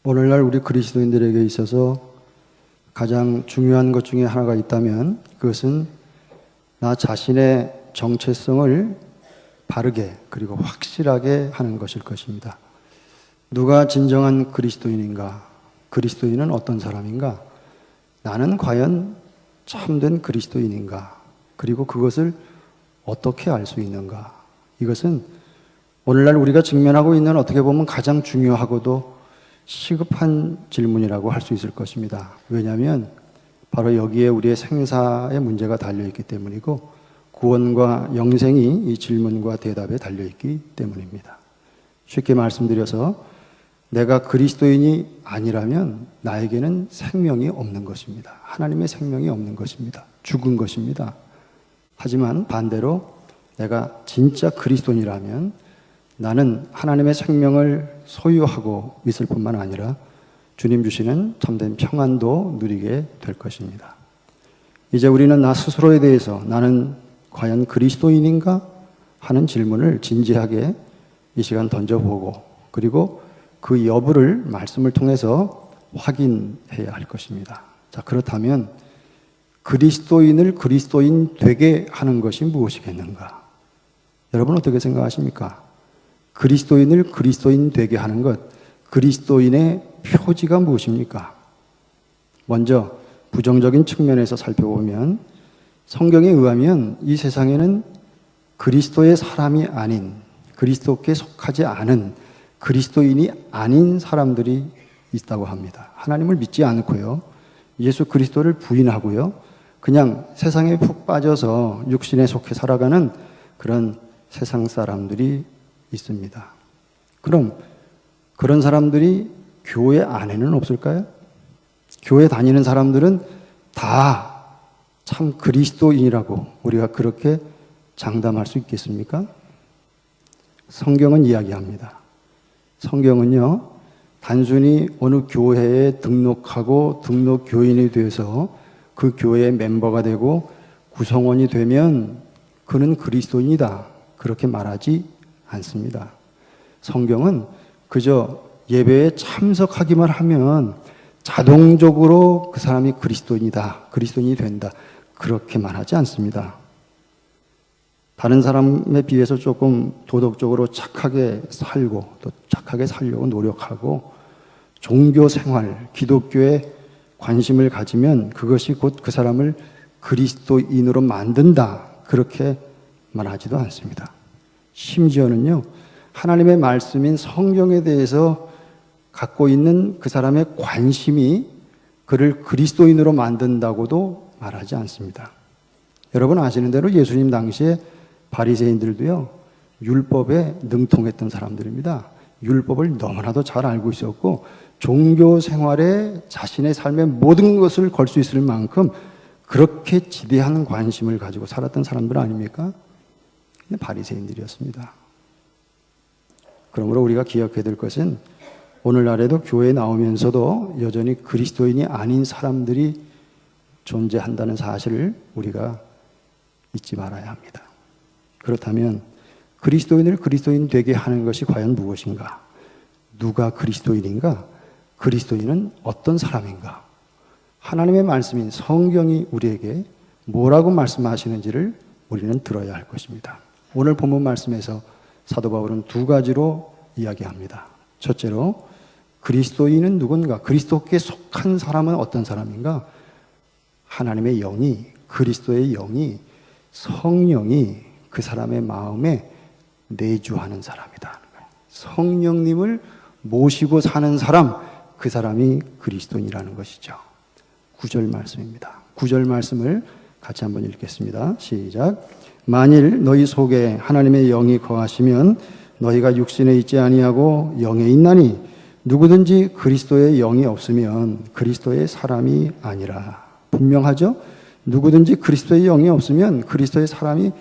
오늘날 우리 그리스도인들에게 있어서 가장 중요한 것 중에 하나가 있다면 그것은 나 자신의 정체성을 바르게 그리고 확실하게 하는 것일 것입니다. 누가 진정한 그리스도인인가? 그리스도인은 어떤 사람인가? 나는 과연 참된 그리스도인인가? 그리고 그것을 어떻게 알 수 있는가? 이것은 오늘날 우리가 직면하고 있는 어떻게 보면 가장 중요하고도 시급한 질문이라고 할 수 있을 것입니다. 왜냐하면 바로 여기에 우리의 생사의 문제가 달려있기 때문이고 구원과 영생이 이 질문과 대답에 달려있기 때문입니다. 쉽게 말씀드려서 내가 그리스도인이 아니라면 나에게는 생명이 없는 것입니다. 하나님의 생명이 없는 것입니다. 죽은 것입니다. 하지만 반대로 내가 진짜 그리스도인이라면 나는 하나님의 생명을 소유하고 있을 뿐만 아니라 주님 주시는 참된 평안도 누리게 될 것입니다. 이제 우리는 나 스스로에 대해서 나는 과연 그리스도인인가 하는 질문을 진지하게 이 시간 던져보고 그리고 그 여부를 말씀을 통해서 확인해야 할 것입니다. 자, 그렇다면 그리스도인을 그리스도인 되게 하는 것이 무엇이겠는가? 여러분 어떻게 생각하십니까? 그리스도인을 그리스도인 되게 하는 것, 그리스도인의 표지가 무엇입니까? 먼저 부정적인 측면에서 살펴보면 성경에 의하면 이 세상에는 그리스도의 사람이 아닌, 그리스도께 속하지 않은 그리스도인이 아닌 사람들이 있다고 합니다. 하나님을 믿지 않고요, 예수 그리스도를 부인하고요, 그냥 세상에 푹 빠져서 육신에 속해 살아가는 그런 세상 사람들이 있습니다. 그럼 그런 사람들이 교회 안에는 없을까요? 교회 다니는 사람들은 다 참 그리스도인이라고 우리가 그렇게 장담할 수 있겠습니까? 성경은 이야기합니다. 성경은요, 단순히 어느 교회에 등록하고 등록 교인이 돼서 그 교회의 멤버가 되고 구성원이 되면 그는 그리스도인이다, 그렇게 말하지 않습니다. 성경은 그저 예배에 참석하기만 하면 자동적으로 그 사람이 그리스도인이다, 그리스도인이 된다, 그렇게 말하지 않습니다. 다른 사람에 비해서 조금 도덕적으로 착하게 살고 또 착하게 살려고 노력하고 종교 생활, 기독교에 관심을 가지면 그것이 곧 그 사람을 그리스도인으로 만든다, 그렇게 말하지도 않습니다. 심지어는요, 하나님의 말씀인 성경에 대해서 갖고 있는 그 사람의 관심이 그를 그리스도인으로 만든다고도 말하지 않습니다. 여러분 아시는 대로 예수님 당시에 바리새인들도요, 율법에 능통했던 사람들입니다. 율법을 너무나도 잘 알고 있었고 종교 생활에 자신의 삶의 모든 것을 걸 수 있을 만큼 그렇게 지대한 관심을 가지고 살았던 사람들 아닙니까? 바리새인들이었습니다. 그러므로 우리가 기억해야 될 것은 오늘날에도 교회에 나오면서도 여전히 그리스도인이 아닌 사람들이 존재한다는 사실을 우리가 잊지 말아야 합니다. 그렇다면 그리스도인을 그리스도인 되게 하는 것이 과연 무엇인가? 누가 그리스도인인가? 그리스도인은 어떤 사람인가? 하나님의 말씀인 성경이 우리에게 뭐라고 말씀하시는지를 우리는 들어야 할 것입니다. 오늘 본문 말씀에서 사도 바울은 두 가지로 이야기합니다. 첫째로 그리스도인은 누군가? 그리스도께 속한 사람은 어떤 사람인가? 하나님의 영이, 그리스도의 영이, 성령이 그 사람의 마음에 내주하는 사람이다. 성령님을 모시고 사는 사람, 그 사람이 그리스도인이라는 것이죠. 9절 말씀입니다. 9절 말씀을 같이 한번 읽겠습니다. 시작. 만일 너희 속에 하나님의 영이 거하시면 너희가 육신에 있지 아니하고 영에 있나니 누구든지 그리스도의 영이 없으면 그리스도의 사람이 아니라. 분명하죠? 누구든지 그리스도의 영이 없으면 그리스도의 사람이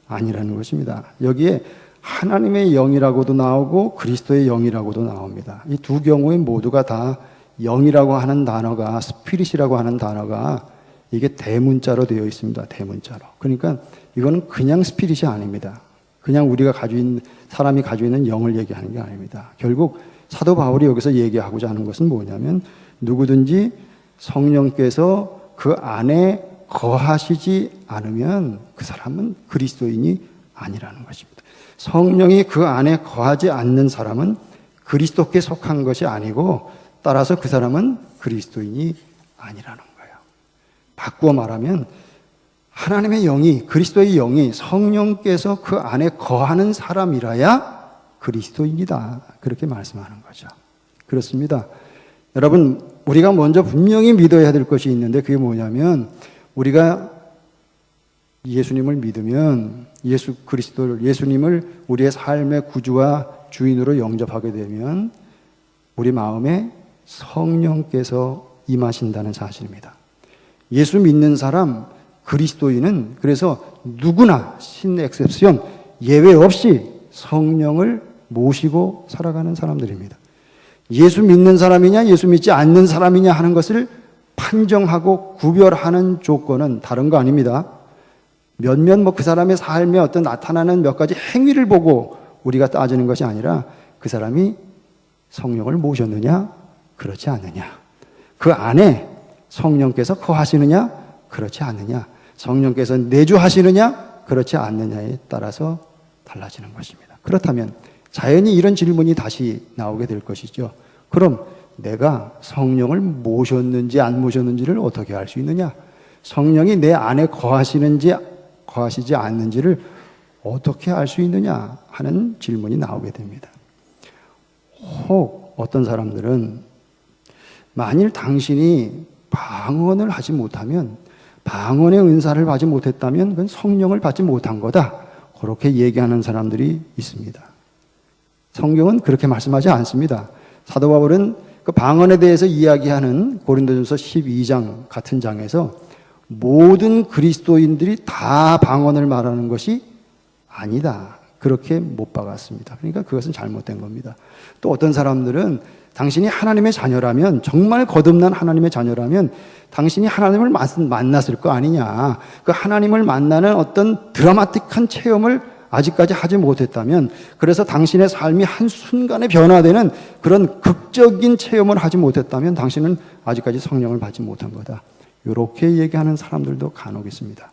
아니라는 것입니다. 여기에 하나님의 영이라고도 나오고 그리스도의 영이라고도 나옵니다. 이 두 경우에 모두가 다 영이라고 하는 단어가, 스피릿이라고 하는 단어가 이게 대문자로 되어 있습니다. 대문자로. 그러니까 이거는 그냥 스피릿이 아닙니다. 그냥 우리가 가지고 있는, 사람이 가지고 있는 영을 얘기하는 게 아닙니다. 결국 사도 바울이 여기서 얘기하고자 하는 것은 뭐냐면 누구든지 성령께서 그 안에 거하시지 않으면 그 사람은 그리스도인이 아니라는 것입니다. 성령이 그 안에 거하지 않는 사람은 그리스도께 속한 것이 아니고 따라서 그 사람은 그리스도인이 아니라는 거예요. 바꾸어 말하면 하나님의 영이, 그리스도의 영이 성령께서 그 안에 거하는 사람이라야 그리스도인이다. 그렇게 말씀하는 거죠. 그렇습니다. 여러분, 우리가 먼저 분명히 믿어야 될 것이 있는데 그게 뭐냐면 우리가 예수님을 믿으면 예수 그리스도를, 예수님을 우리의 삶의 구주와 주인으로 영접하게 되면 우리 마음에 성령께서 임하신다는 사실입니다. 예수 믿는 사람, 그리스도인은 그래서 누구나 신 엑셉션 예외 없이 성령을 모시고 살아가는 사람들입니다. 예수 믿는 사람이냐 예수 믿지 않는 사람이냐 하는 것을 판정하고 구별하는 조건은 다른 거 아닙니다. 몇몇 그 사람의 삶에 어떤 나타나는 몇 가지 행위를 보고 우리가 따지는 것이 아니라 그 사람이 성령을 모셨느냐 그렇지 않느냐, 그 안에 성령께서 거하시느냐 그렇지 않느냐, 성령께서 내주하시느냐 그렇지 않느냐에 따라서 달라지는 것입니다. 그렇다면 자연히 이런 질문이 다시 나오게 될 것이죠. 그럼 내가 성령을 모셨는지 안 모셨는지를 어떻게 알 수 있느냐? 성령이 내 안에 거하시는지 거하시지 않는지를 어떻게 알 수 있느냐 하는 질문이 나오게 됩니다. 혹 어떤 사람들은 만일 당신이 방언을 하지 못하면, 방언의 은사를 받지 못했다면 그건 성령을 받지 못한 거다, 그렇게 얘기하는 사람들이 있습니다. 성경은 그렇게 말씀하지 않습니다. 사도 바울은 그 방언에 대해서 이야기하는 고린도전서 12장 같은 장에서 모든 그리스도인들이 다 방언을 말하는 것이 아니다, 그렇게 못 박았습니다. 그러니까 그것은 잘못된 겁니다. 또 어떤 사람들은 당신이 하나님의 자녀라면, 정말 거듭난 하나님의 자녀라면 당신이 하나님을 만났을 거 아니냐, 그 하나님을 만나는 어떤 드라마틱한 체험을 아직까지 하지 못했다면, 그래서 당신의 삶이 한순간에 변화되는 그런 극적인 체험을 하지 못했다면 당신은 아직까지 성령을 받지 못한 거다, 이렇게 얘기하는 사람들도 간혹 있습니다.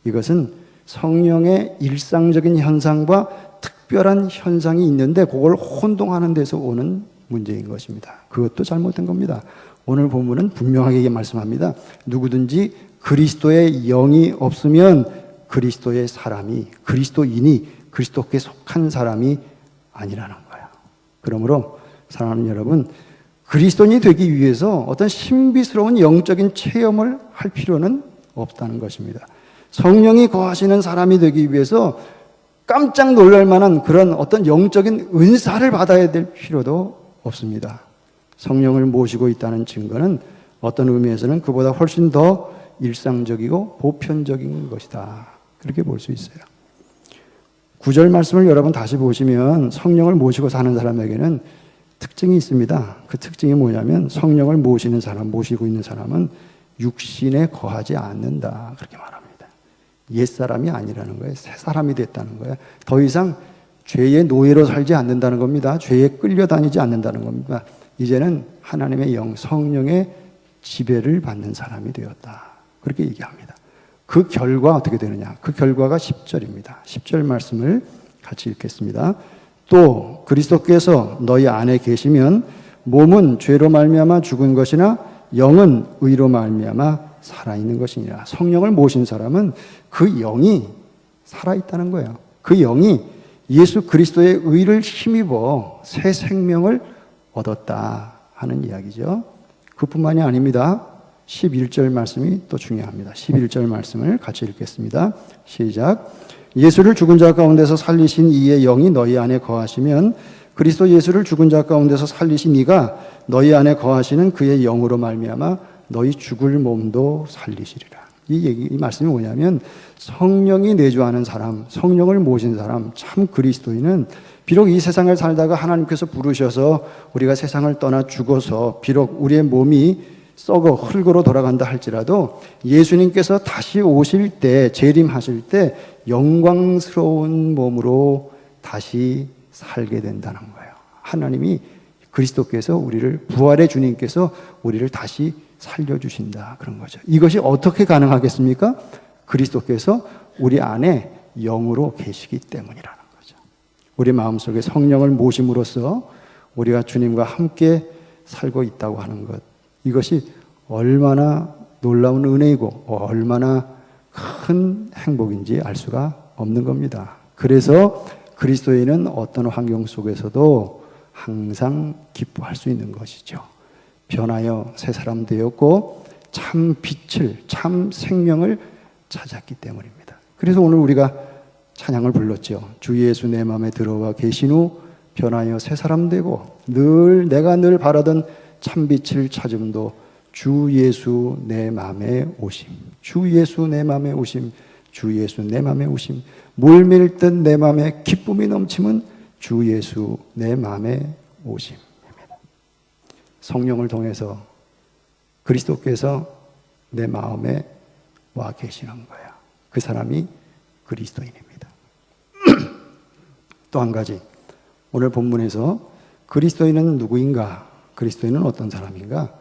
이것은 성령의 일상적인 현상과 특별한 현상이 있는데 그걸 혼동하는 데서 오는 문제인 것입니다. 그것도 잘못된 겁니다. 오늘 본문은 분명하게 말씀합니다. 누구든지 그리스도의 영이 없으면 그리스도의 사람이, 그리스도인이 그리스도께 속한 사람이 아니라는 거예요. 그러므로 사랑하는 여러분, 그리스도인이 되기 위해서 어떤 신비스러운 영적인 체험을 할 필요는 없다는 것입니다. 성령이 거하시는 사람이 되기 위해서 깜짝 놀랄 만한 그런 어떤 영적인 은사를 받아야 될 필요도 없습니다. 성령을 모시고 있다는 증거는 어떤 의미에서는 그보다 훨씬 더 일상적이고 보편적인 것이다, 그렇게 볼 수 있어요. 9절 말씀을 여러분 다시 보시면 성령을 모시고 사는 사람에게는 특징이 있습니다. 그 특징이 뭐냐면 성령을 모시는 사람, 모시고 있는 사람은 육신에 거하지 않는다, 그렇게 말합니다. 옛사람이 아니라는 거예요. 새 사람이 됐다는 거예요. 더 이상 죄의 노예로 살지 않는다는 겁니다. 죄에 끌려다니지 않는다는 겁니다. 이제는 하나님의 영, 성령의 지배를 받는 사람이 되었다, 그렇게 얘기합니다. 그 결과 어떻게 되느냐? 그 결과가 10절입니다. 10절 말씀을 같이 읽겠습니다. 또 그리스도께서 너희 안에 계시면 몸은 죄로 말미암아 죽은 것이나 영은 의로 말미암아 살아있는 것이니라. 성령을 모신 사람은 그 영이 살아있다는 거예요. 그 영이 예수 그리스도의 의를 힘입어 새 생명을 얻었다 하는 이야기죠. 그뿐만이 아닙니다. 11절 말씀이 또 중요합니다. 11절 말씀을 같이 읽겠습니다. 시작. 예수를 죽은 자 가운데서 살리신 이의 영이 너희 안에 거하시면 그리스도 예수를 죽은 자 가운데서 살리신 이가 너희 안에 거하시는 그의 영으로 말미암아 너희 죽을 몸도 살리시리라. 이 말씀이 뭐냐면 성령이 내주하는 사람, 성령을 모신 사람, 참 그리스도인은 비록 이 세상을 살다가 하나님께서 부르셔서 우리가 세상을 떠나 죽어서 비록 우리의 몸이 썩어 흙으로 돌아간다 할지라도 예수님께서 다시 오실 때, 재림하실 때 영광스러운 몸으로 다시 살게 된다는 거예요. 하나님이 그리스도께서 우리를, 부활의 주님께서 우리를 다시 살려주신다. 그런 거죠. 이것이 어떻게 가능하겠습니까? 그리스도께서 우리 안에 영으로 계시기 때문이라는 거죠. 우리 마음속에 성령을 모심으로써 우리가 주님과 함께 살고 있다고 하는 것. 이것이 얼마나 놀라운 은혜이고 얼마나 큰 행복인지 알 수가 없는 겁니다. 그래서 그리스도인은 어떤 환경 속에서도 항상 기뻐할 수 있는 것이죠. 변하여 새 사람 되었고 참 빛을, 참 생명을 찾았기 때문입니다. 그래서 오늘 우리가 찬양을 불렀죠. 주 예수 내 마음에 들어와 계신 후 변하여 새 사람 되고 내가 늘 바라던 참 빛을 찾음도 주 예수 내 마음에 오심. 주 예수 내 마음에 오심. 주 예수 내 마음에 오심. 물밀듯 내 마음에 기쁨이 넘치면 주 예수 내 마음에 오심입니다. 성령을 통해서 그리스도께서 내 마음에 와 계시는 거야. 그 사람이 그리스도인입니다. 또 한 가지, 오늘 본문에서 그리스도인은 누구인가? 그리스도인은 어떤 사람인가?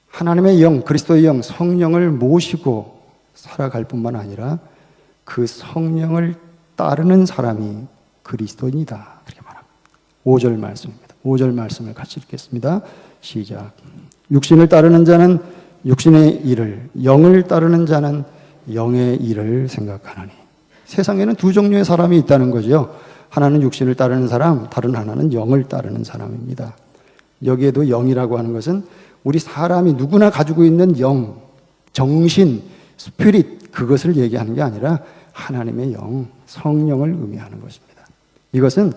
하나님의 영, 그리스도의 영, 성령을 모시고 살아갈 뿐만 아니라 그 성령을 따르는 사람이 그리스도인이다. 그렇게 말합니다. 5절 말씀입니다. 5절 말씀을 같이 읽겠습니다. 시작. 육신을 따르는 자는 육신의 일을, 영을 따르는 자는 영의 일을 생각하나니. 세상에는 두 종류의 사람이 있다는 거죠. 하나는 육신을 따르는 사람, 다른 하나는 영을 따르는 사람입니다. 여기에도 영이라고 하는 것은 우리 사람이 누구나 가지고 있는 영, 정신, 스피릿, 그것을 얘기하는 게 아니라 하나님의 영, 성령을 의미하는 것입니다. 이것은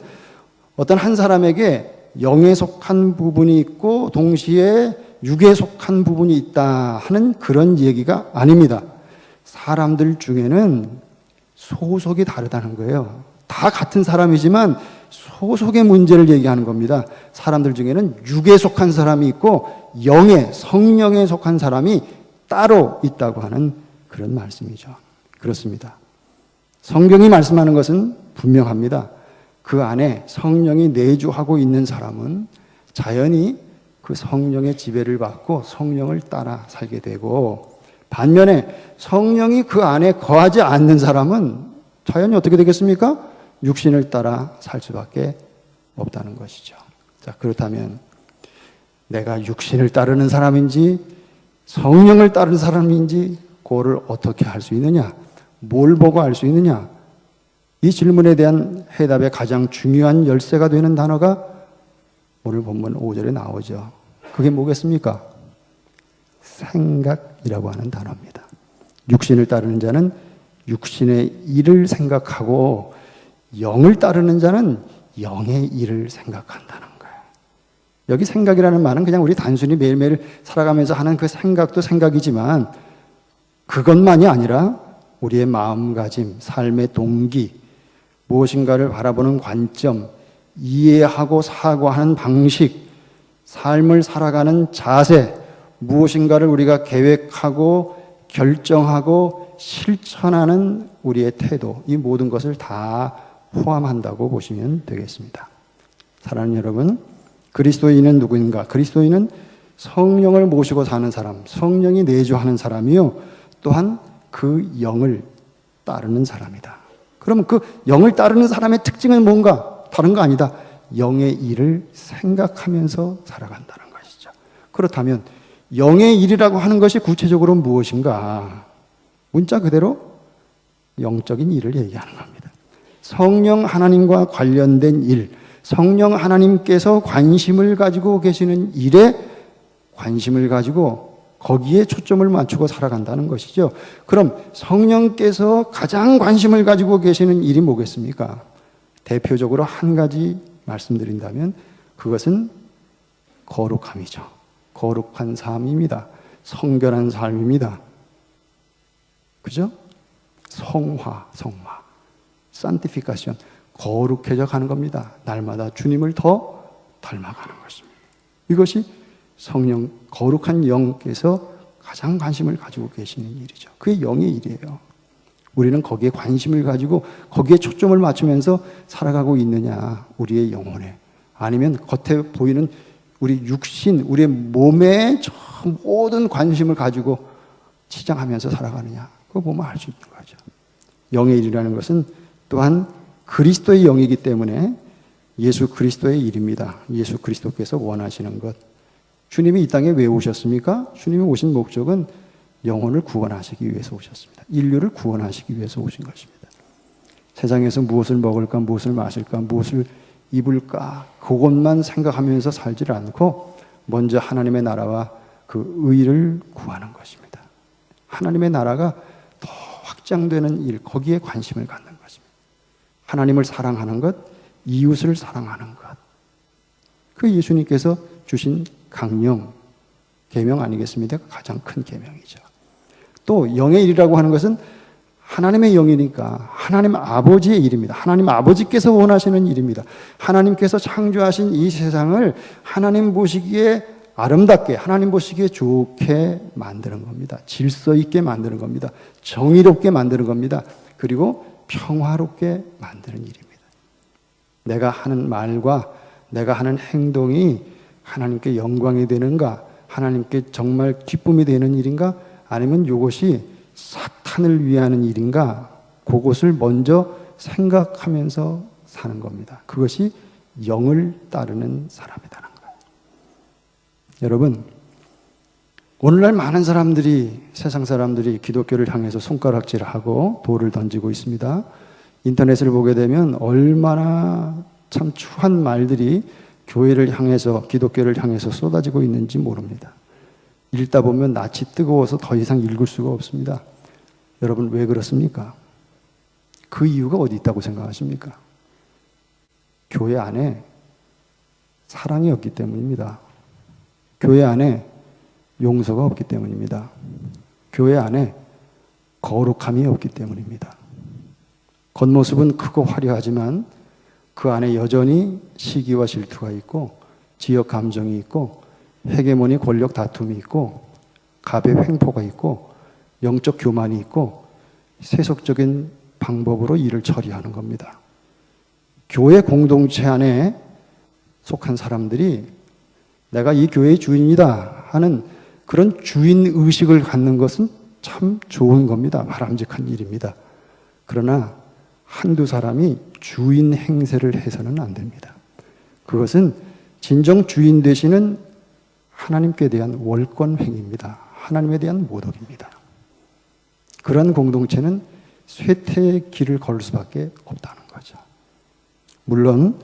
어떤 한 사람에게 영에 속한 부분이 있고 동시에 육에 속한 부분이 있다 하는 그런 얘기가 아닙니다. 사람들 중에는 소속이 다르다는 거예요. 다 같은 사람이지만 소속의 문제를 얘기하는 겁니다. 사람들 중에는 육에 속한 사람이 있고 영에, 성령에 속한 사람이 따로 있다고 하는 그런 말씀이죠. 그렇습니다. 성경이 말씀하는 것은 분명합니다. 그 안에 성령이 내주하고 있는 사람은 자연히 그 성령의 지배를 받고 성령을 따라 살게 되고, 반면에 성령이 그 안에 거하지 않는 사람은 자연히 어떻게 되겠습니까? 육신을 따라 살 수밖에 없다는 것이죠. 자, 그렇다면 내가 육신을 따르는 사람인지 성령을 따르는 사람인지 그거를 어떻게 알 수 있느냐? 뭘 보고 알 수 있느냐? 이 질문에 대한 해답의 가장 중요한 열쇠가 되는 단어가 오늘 본문 5절에 나오죠. 그게 뭐겠습니까? 생각이라고 하는 단어입니다. 육신을 따르는 자는 육신의 일을 생각하고 영을 따르는 자는 영의 일을 생각한다는 거예요. 여기 생각이라는 말은 그냥 우리 단순히 매일매일 살아가면서 하는 그 생각도 생각이지만 그것만이 아니라 우리의 마음가짐, 삶의 동기, 무엇인가를 바라보는 관점, 이해하고 사고하는 방식, 삶을 살아가는 자세, 무엇인가를 우리가 계획하고 결정하고 실천하는 우리의 태도, 이 모든 것을 다 포함한다고 보시면 되겠습니다. 사랑하는 여러분, 그리스도인은 누구인가? 그리스도인은 성령을 모시고 사는 사람, 성령이 내주하는 사람이요, 또한 그 영을 따르는 사람이다. 그럼 그 영을 따르는 사람의 특징은 뭔가? 다른 거 아니다. 영의 일을 생각하면서 살아간다는 것이죠. 그렇다면 영의 일이라고 하는 것이 구체적으로 무엇인가? 문자 그대로 영적인 일을 얘기하는 겁니다. 성령 하나님과 관련된 일, 성령 하나님께서 관심을 가지고 계시는 일에 관심을 가지고 거기에 초점을 맞추고 살아간다는 것이죠. 그럼 성령께서 가장 관심을 가지고 계시는 일이 뭐겠습니까? 대표적으로 한 가지 말씀드린다면 그것은 거룩함이죠. 거룩한 삶입니다. 성결한 삶입니다. 그죠? 성화, 산티피카션, 거룩해져 가는 겁니다. 날마다 주님을 더 닮아가는 것입니다. 이것이 성령, 거룩한 영께서 가장 관심을 가지고 계시는 일이죠. 그게 영의 일이에요. 우리는 거기에 관심을 가지고 거기에 초점을 맞추면서 살아가고 있느냐, 우리의 영혼에. 아니면 겉에 보이는 우리 육신, 우리의 몸에 저 모든 관심을 가지고 치장하면서 살아가느냐. 그거 보면 알 수 있는 거죠. 영의 일이라는 것은 또한 그리스도의 영이기 때문에 예수 그리스도의 일입니다. 예수 그리스도께서 원하시는 것. 주님이 이 땅에 왜 오셨습니까? 주님이 오신 목적은 영혼을 구원하시기 위해서 오셨습니다. 인류를 구원하시기 위해서 오신 것입니다. 세상에서 무엇을 먹을까, 무엇을 마실까, 무엇을 입을까, 그것만 생각하면서 살지를 않고 먼저 하나님의 나라와 그 의를 구하는 것입니다. 하나님의 나라가 더 확장되는 일, 거기에 관심을 갖는 것입니다. 하나님을 사랑하는 것, 이웃을 사랑하는 것. 그 예수님께서 주신 강령, 계명 아니겠습니까? 가장 큰 계명이죠. 또 영의 일이라고 하는 것은 하나님의 영이니까 하나님 아버지의 일입니다. 하나님 아버지께서 원하시는 일입니다. 하나님께서 창조하신 이 세상을 하나님 보시기에 아름답게, 하나님 보시기에 좋게 만드는 겁니다. 질서 있게 만드는 겁니다. 정의롭게 만드는 겁니다. 그리고 평화롭게 만드는 일입니다. 내가 하는 말과 내가 하는 행동이 하나님께 영광이 되는가, 하나님께 정말 기쁨이 되는 일인가, 아니면 이것이 사탄을 위하는 일인가, 그것을 먼저 생각하면서 사는 겁니다. 그것이 영을 따르는 사람이라는 거예요. 여러분, 오늘날 많은 사람들이, 세상 사람들이 기독교를 향해서 손가락질하고 돌을 던지고 있습니다. 인터넷을 보게 되면 얼마나 참 추한 말들이 교회를 향해서, 기독교를 향해서 쏟아지고 있는지 모릅니다. 읽다 보면 낯이 뜨거워서 더 이상 읽을 수가 없습니다. 여러분, 왜 그렇습니까? 그 이유가 어디 있다고 생각하십니까? 교회 안에 사랑이 없기 때문입니다. 교회 안에 용서가 없기 때문입니다. 교회 안에 거룩함이 없기 때문입니다. 겉모습은 크고 화려하지만 그 안에 여전히 시기와 질투가 있고, 지역 감정이 있고, 헤게모니 권력 다툼이 있고, 갑의 횡포가 있고, 영적 교만이 있고, 세속적인 방법으로 일을 처리하는 겁니다. 교회 공동체 안에 속한 사람들이 내가 이 교회의 주인이다 하는 그런 주인 의식을 갖는 것은 참 좋은 겁니다. 바람직한 일입니다. 그러나 한두 사람이 주인 행세를 해서는 안 됩니다. 그것은 진정 주인 되시는 하나님께 대한 월권행위입니다. 하나님에 대한 모독입니다. 그런 공동체는 쇠퇴의 길을 걸을 수밖에 없다는 거죠. 물론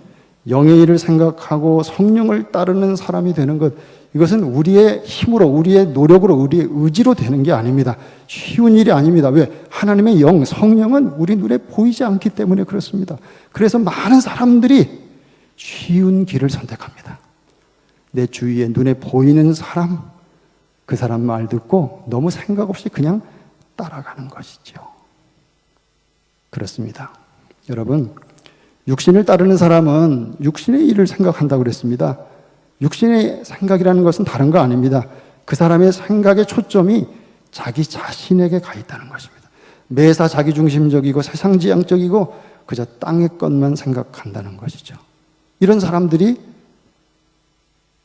영의 일을 생각하고 성령을 따르는 사람이 되는 것, 이것은 우리의 힘으로, 우리의 노력으로, 우리의 의지로 되는 게 아닙니다. 쉬운 일이 아닙니다. 왜? 하나님의 영, 성령은 우리 눈에 보이지 않기 때문에 그렇습니다. 그래서 많은 사람들이 쉬운 길을 선택합니다. 내 주위에 눈에 보이는 사람, 그 사람 말 듣고 너무 생각 없이 그냥 따라가는 것이죠. 그렇습니다. 여러분, 육신을 따르는 사람은 육신의 일을 생각한다고 그랬습니다. 육신의 생각이라는 것은 다른 거 아닙니다. 그 사람의 생각의 초점이 자기 자신에게 가 있다는 것입니다. 매사 자기중심적이고 세상지향적이고 그저 땅의 것만 생각한다는 것이죠. 이런 사람들이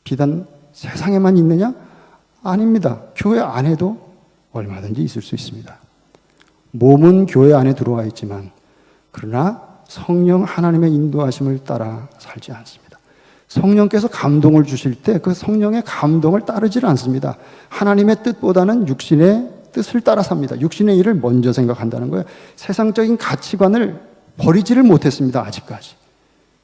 비단 세상에만 있느냐? 아닙니다. 교회 안에도 얼마든지 있을 수 있습니다. 몸은 교회 안에 들어와 있지만 그러나 성령 하나님의 인도하심을 따라 살지 않습니다. 성령께서 감동을 주실 때 그 성령의 감동을 따르지 않습니다. 하나님의 뜻보다는 육신의 뜻을 따라 삽니다. 육신의 일을 먼저 생각한다는 거예요. 세상적인 가치관을 버리지를 못했습니다. 아직까지.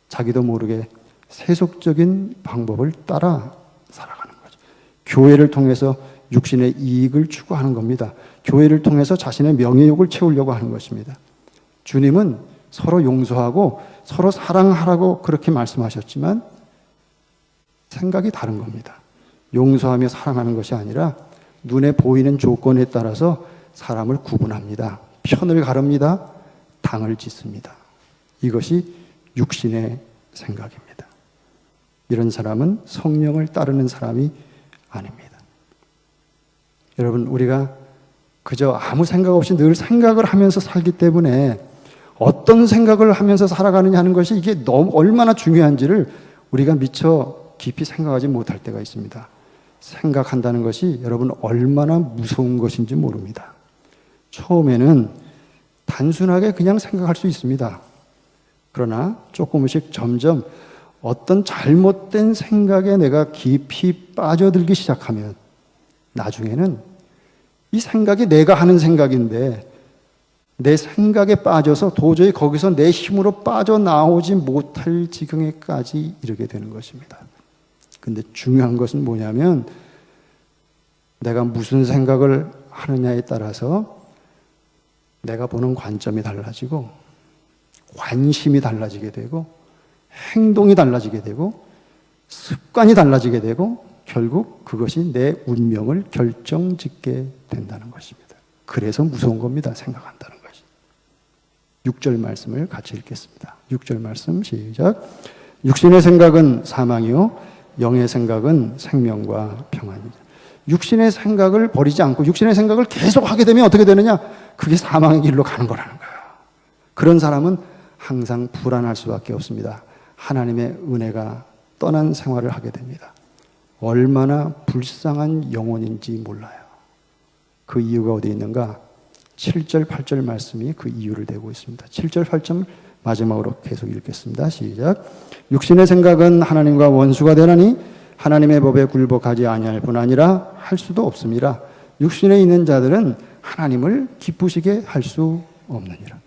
자기도 모르게 세속적인 방법을 따라 살아가는 거죠. 교회를 통해서 육신의 이익을 추구하는 겁니다. 교회를 통해서 자신의 명예욕을 채우려고 하는 것입니다. 주님은 서로 용서하고 서로 사랑하라고 그렇게 말씀하셨지만 생각이 다른 겁니다. 용서하며 사랑하는 것이 아니라 눈에 보이는 조건에 따라서 사람을 구분합니다. 편을 가릅니다. 당을 짓습니다. 이것이 육신의 생각입니다. 이런 사람은 성령을 따르는 사람이 아닙니다. 여러분, 우리가 그저 아무 생각 없이 늘 생각을 하면서 살기 때문에 어떤 생각을 하면서 살아가느냐 하는 것이 이게 너무 얼마나 중요한지를 우리가 미처 깊이 생각하지 못할 때가 있습니다. 생각한다는 것이 여러분 얼마나 무서운 것인지 모릅니다. 처음에는 단순하게 그냥 생각할 수 있습니다. 그러나 조금씩 점점 어떤 잘못된 생각에 내가 깊이 빠져들기 시작하면 나중에는 이 생각이 내가 하는 생각인데 내 생각에 빠져서 도저히 거기서 내 힘으로 빠져나오지 못할 지경에까지 이르게 되는 것입니다. 근데 중요한 것은 뭐냐면 내가 무슨 생각을 하느냐에 따라서 내가 보는 관점이 달라지고 관심이 달라지게 되고 행동이 달라지게 되고 습관이 달라지게 되고 결국 그것이 내 운명을 결정짓게 된다는 것입니다. 그래서 무서운 겁니다. 생각한다는 것이. 6절 말씀을 같이 읽겠습니다. 6절 말씀 시작. 육신의 생각은 사망이요 영의 생각은 생명과 평안이다. 육신의 생각을 버리지 않고 육신의 생각을 계속 하게 되면 어떻게 되느냐? 그게 사망의 길로 가는 거라는 거예요. 그런 사람은 항상 불안할 수밖에 없습니다. 하나님의 은혜가 떠난 생활을 하게 됩니다. 얼마나 불쌍한 영혼인지 몰라요. 그 이유가 어디 있는가? 7절, 8절 말씀이 그 이유를 대고 있습니다. 7절, 8절 마지막으로 계속 읽겠습니다. 시작. 육신의 생각은 하나님과 원수가 되나니 하나님의 법에 굴복하지 아니할 뿐 아니라 할 수도 없습니다. 육신에 있는 자들은 하나님을 기쁘시게 할 수 없느니라.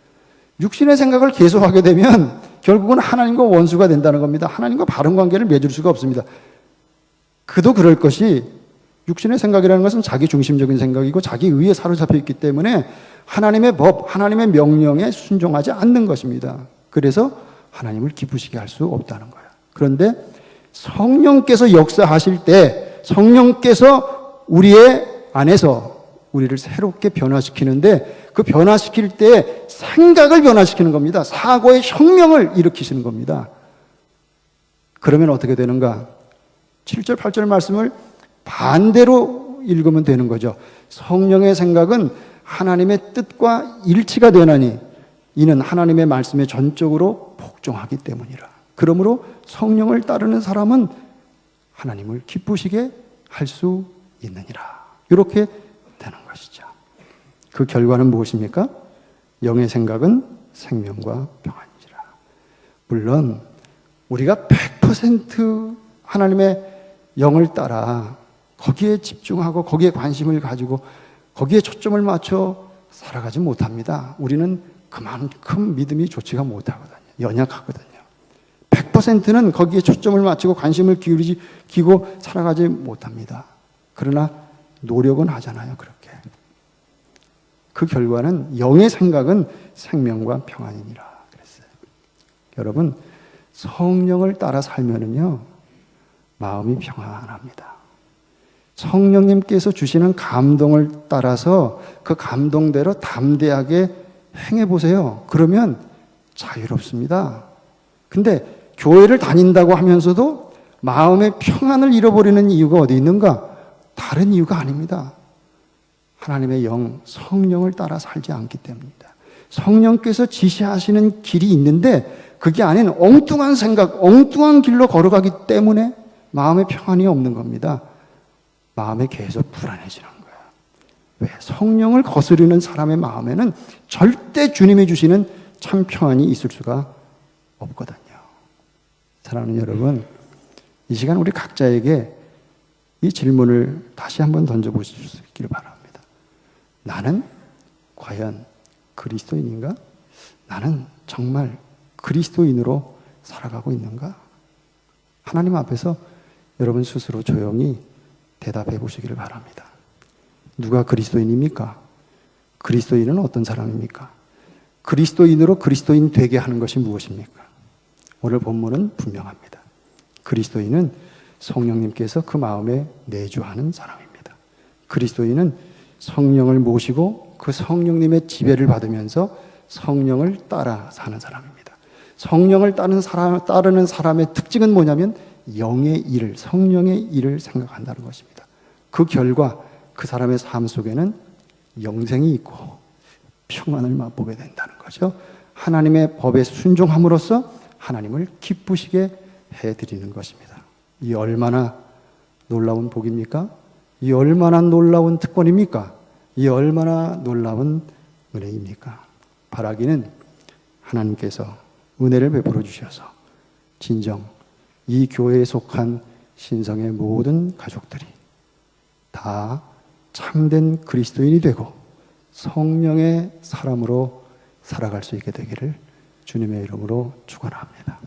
육신의 생각을 계속하게 되면 결국은 하나님과 원수가 된다는 겁니다. 하나님과 바른 관계를 맺을 수가 없습니다. 그도 그럴 것이 육신의 생각이라는 것은 자기 중심적인 생각이고 자기 의에 사로잡혀 있기 때문에 하나님의 법, 하나님의 명령에 순종하지 않는 것입니다. 그래서 하나님을 기쁘시게 할 수 없다는 거예요. 그런데 성령께서 역사하실 때 성령께서 우리의 안에서 우리를 새롭게 변화시키는데 그 변화시킬 때 생각을 변화시키는 겁니다. 사고의 혁명을 일으키시는 겁니다. 그러면 어떻게 되는가? 7절, 8절 말씀을 반대로 읽으면 되는 거죠. 성령의 생각은 하나님의 뜻과 일치가 되나니 이는 하나님의 말씀에 전적으로 복종하기 때문이라. 그러므로 성령을 따르는 사람은 하나님을 기쁘시게 할 수 있느니라. 이렇게 되는 것이죠. 그 결과는 무엇입니까? 영의 생각은 생명과 평안이라. 물론 우리가 100% 하나님의 영을 따라 거기에 집중하고 거기에 관심을 가지고 거기에 초점을 맞춰 살아가지 못합니다. 우리는 그만큼 믿음이 좋지가 못하거든요. 연약하거든요. 100%는 거기에 초점을 맞추고 관심을 기울이고 살아가지 못합니다. 그러나 노력은 하잖아요. 그렇게. 그 결과는 영의 생각은 생명과 평안이니라 그랬어요. 여러분, 성령을 따라 살면은요 마음이 평안합니다. 성령님께서 주시는 감동을 따라서 그 감동대로 담대하게 행해보세요. 그러면 자유롭습니다. 근데 교회를 다닌다고 하면서도 마음의 평안을 잃어버리는 이유가 어디 있는가? 다른 이유가 아닙니다. 하나님의 영, 성령을 따라 살지 않기 때문입니다. 성령께서 지시하시는 길이 있는데 그게 아닌 엉뚱한 생각, 엉뚱한 길로 걸어가기 때문에 마음의 평안이 없는 겁니다. 마음이 계속 불안해지는 거예요. 왜? 성령을 거스르는 사람의 마음에는 절대 주님이 주시는 참 평안이 있을 수가 없거든요. 사랑하는 여러분, 이 시간 우리 각자에게 이 질문을 다시 한번 던져보실 수 있기를 바랍니다. 나는 과연 그리스도인인가? 나는 정말 그리스도인으로 살아가고 있는가? 하나님 앞에서 여러분 스스로 조용히 대답해 보시기를 바랍니다. 누가 그리스도인입니까? 그리스도인은 어떤 사람입니까? 그리스도인으로 그리스도인 되게 하는 것이 무엇입니까? 오늘 본문은 분명합니다. 그리스도인은 성령님께서 그 마음에 내주하는 사람입니다. 그리스도인은 성령을 모시고 그 성령님의 지배를 받으면서 성령을 따라 사는 사람입니다. 성령을 따르는 사람의 특징은 뭐냐면 영의 일을, 성령의 일을 생각한다는 것입니다. 그 결과 그 사람의 삶 속에는 영생이 있고 평안을 맛보게 된다는 거죠. 하나님의 법에 순종함으로써 하나님을 기쁘시게 해드리는 것입니다. 이 얼마나 놀라운 복입니까? 이 얼마나 놀라운 특권입니까? 이 얼마나 놀라운 은혜입니까? 바라기는 하나님께서 은혜를 베풀어 주셔서 진정 이 교회에 속한 신성의 모든 가족들이 다 참된 그리스도인이 되고 성령의 사람으로 살아갈 수 있게 되기를 주님의 이름으로 축원합니다.